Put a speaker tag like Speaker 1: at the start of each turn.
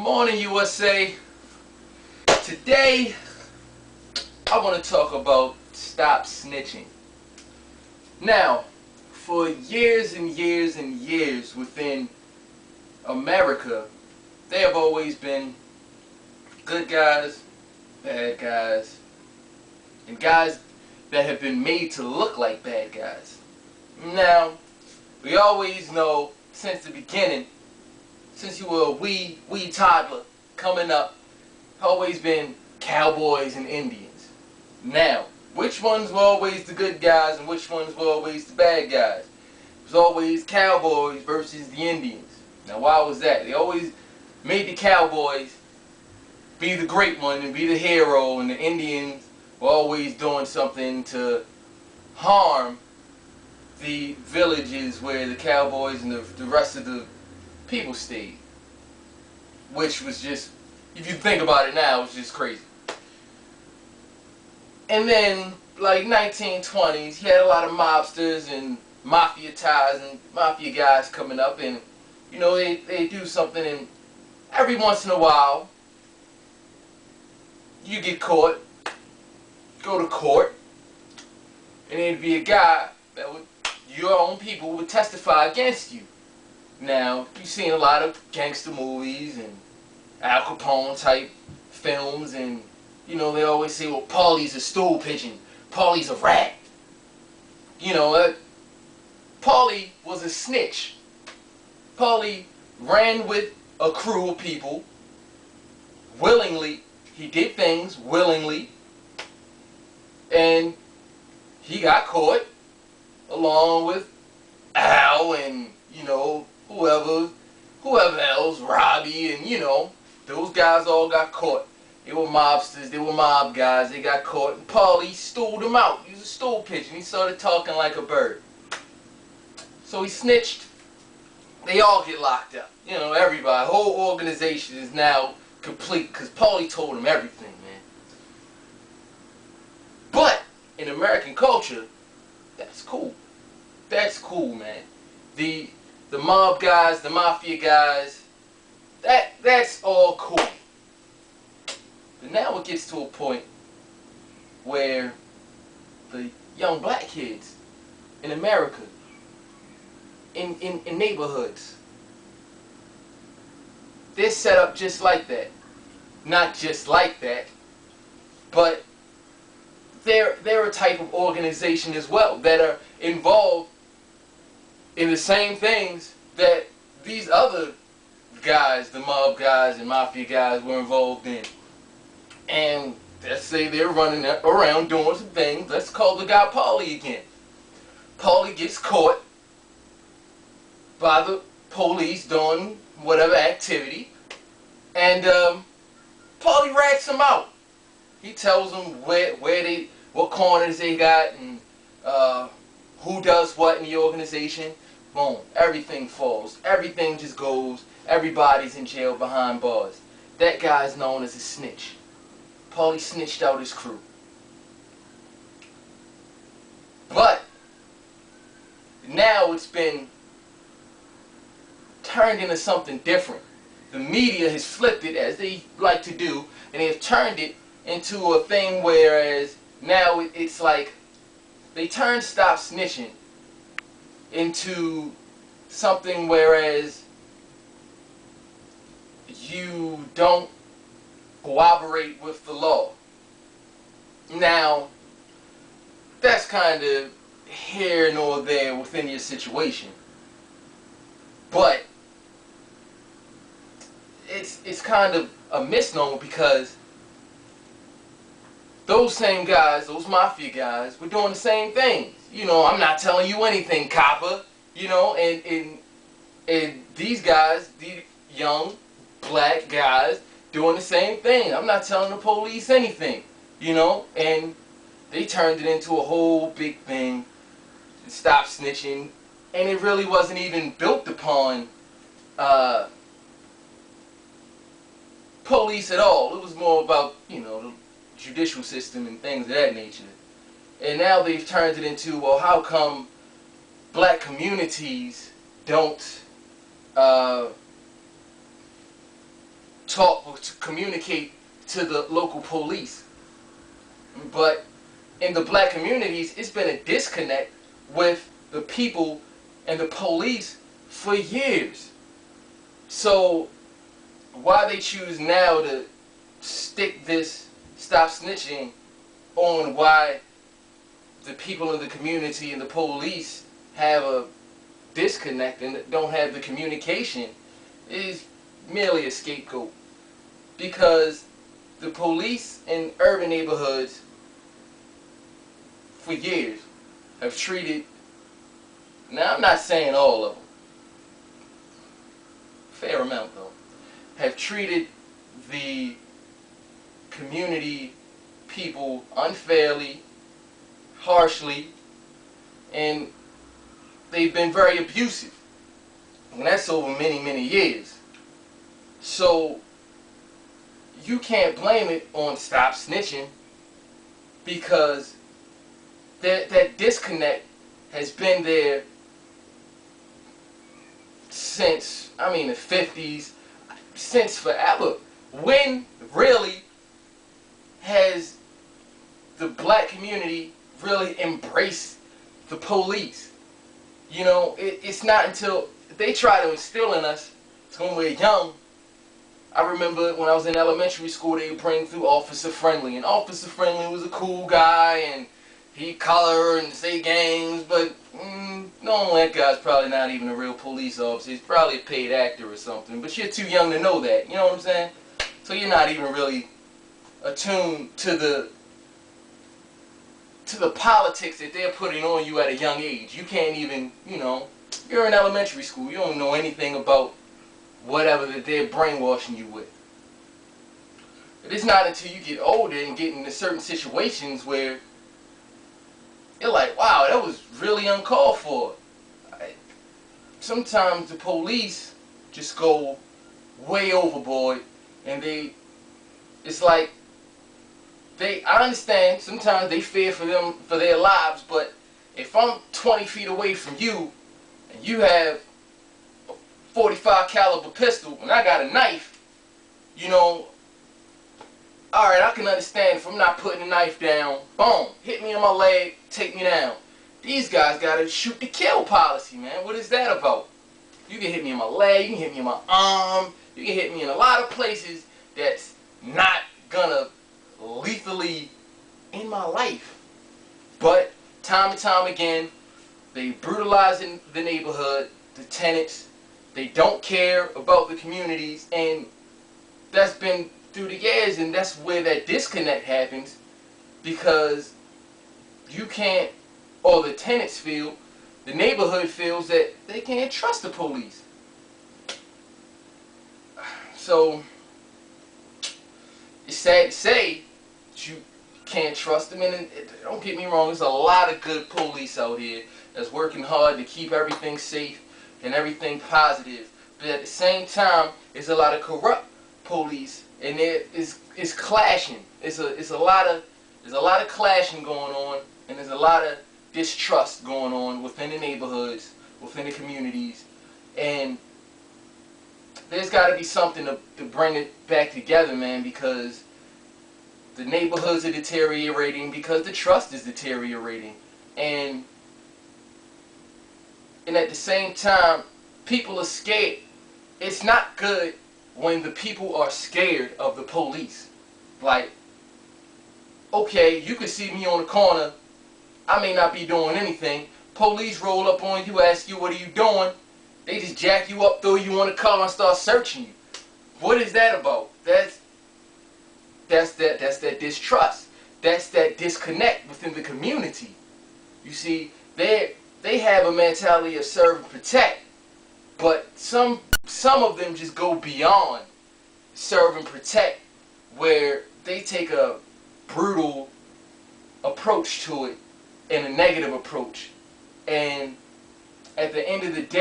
Speaker 1: Morning, USA. Today, I want to talk about stop snitching. Now, for years and years and years within America, there have always been good guys, bad guys, and guys that have been made to look like bad guys. Now, we always know since the beginning, since you were a wee toddler coming up, always been cowboys and Indians. Now, which ones were always the good guys and which ones were always the bad guys? It was always cowboys versus the Indians. Now, why was that? They always made the cowboys be the great one and be the hero, and the Indians were always doing something to harm the villages where the cowboys and the rest of the people stayed. Which was just, if you think about it now, it's just crazy. And then, like 1920s, you had a lot of mobsters and mafia ties and mafia guys coming up, and you know, they do something, and every once in a while you get caught, go to court, and there'd be a guy that would, your own people would testify against you. Now, you've seen a lot of gangster movies and Al Capone type films, and you know, they always say, well, Paulie's a stool pigeon, Paulie's a rat. You know, Paulie was a snitch. Paulie ran with a crew of people willingly. He did things willingly, and he got caught along with Al and, you know, whoever else, Robbie, and you know, those guys all got caught. They were mobsters, they were mob guys, they got caught, and Paulie stole them out. He was a stool pigeon. He started talking like a bird. So he snitched. They all get locked up. You know, everybody, whole organization is now complete because Paulie told him everything, man. But in American culture, that's cool. That's cool, man. The mob guys, the mafia guys, that's all cool. But now it gets to a point where the young black kids in America, in neighborhoods, they're set up just like that. Not just like that, but they're a type of organization as well that are involved in the same things that these other guys, the mob guys and mafia guys, were involved in. And let's say they're running around doing some things. Let's call the guy Paulie again. Paulie gets caught by the police doing whatever activity, and Paulie rats him out. He tells them what corners they got, and who does what in the organization. Boom, everything falls. Everything just goes. Everybody's in jail behind bars. That guy's known as a snitch. Paulie snitched out his crew. But now it's been turned into something different. The media has flipped it, as they like to do, and they have turned it into a thing whereas now it's like they turned stop snitching into something whereas you don't cooperate with the law. Now, that's kind of here nor there within your situation, but it's kind of a misnomer because those same guys, those mafia guys, were doing the same things. You know, I'm not telling you anything, copper. You know, and these guys, these young black guys, doing the same thing. I'm not telling the police anything. You know, and they turned it into a whole big thing. Stop snitching, and it really wasn't even built upon police at all. It was more about, you know, the judicial system and things of that nature. And now they've turned it into, well, how come black communities don't talk or to communicate to the local police. But in the black communities, it's been a disconnect with the people and the police for years. So why they choose now to stick this stop snitching on why the people in the community and the police have a disconnect and don't have the communication is merely a scapegoat. Because the police in urban neighborhoods for years have treated, now I'm not saying all of them, fair amount though, have treated the community people unfairly, harshly, and they've been very abusive. And that's over many, many years. So you can't blame it on stop snitching, because that disconnect has been there since, I mean, the 50s, since forever. When really has the black community really embraced the police? You know, it's not until they try to instill in us when we're young. I remember when I was in elementary school, they would bring through Officer Friendly, and Officer Friendly was a cool guy, and he'd color and say games, but no, that guy's probably not even a real police officer. He's probably a paid actor or something, but you're too young to know that, you know what I'm saying? So you're not even really attuned to the politics that they're putting on you at a young age. You can't even, you know, you're in elementary school, you don't know anything about whatever that they're brainwashing you with. It's not until you get older and get into certain situations where you're like, wow, that was really uncalled for. Sometimes the police just go way overboard, and it's like, I understand sometimes they fear for their lives, but if I'm 20 feet away from you and you have a 45 caliber pistol and I got a knife, you know, alright, I can understand if I'm not putting the knife down, boom, hit me on my leg, take me down. These guys got a shoot to kill policy, man. What is that about? You can hit me in my leg, you can hit me in my arm, you can hit me in a lot of places that's not gonna lethally in my life. But time and time again, they brutalize in the neighborhood, the tenants. They don't care about the communities, and that's been through the years, and that's where that disconnect happens, because you can't, or the tenants feel, the neighborhood feels that they can't trust the police. So it's sad to say that you can't trust them, and don't get me wrong, there's a lot of good police out here that's working hard to keep everything safe and everything positive. But at the same time, there's a lot of corrupt police, and it's clashing. There's a lot of clashing going on, and there's a lot of distrust going on within the neighborhoods, within the communities, and there's got to be something to bring it back together, man, because the neighborhoods are deteriorating, because the trust is deteriorating, and at the same time, people are scared. It's not good when the people are scared of the police. Like, okay, you can see me on the corner, I may not be doing anything, police roll up on you, ask you what are you doing, they just jack you up, throw you on the car and start searching you. What is that about? That's that distrust. That's that disconnect within the community. You see, they have a mentality of serve and protect, but some of them just go beyond serve and protect, where they take a brutal approach to it and a negative approach, and at the end of the day,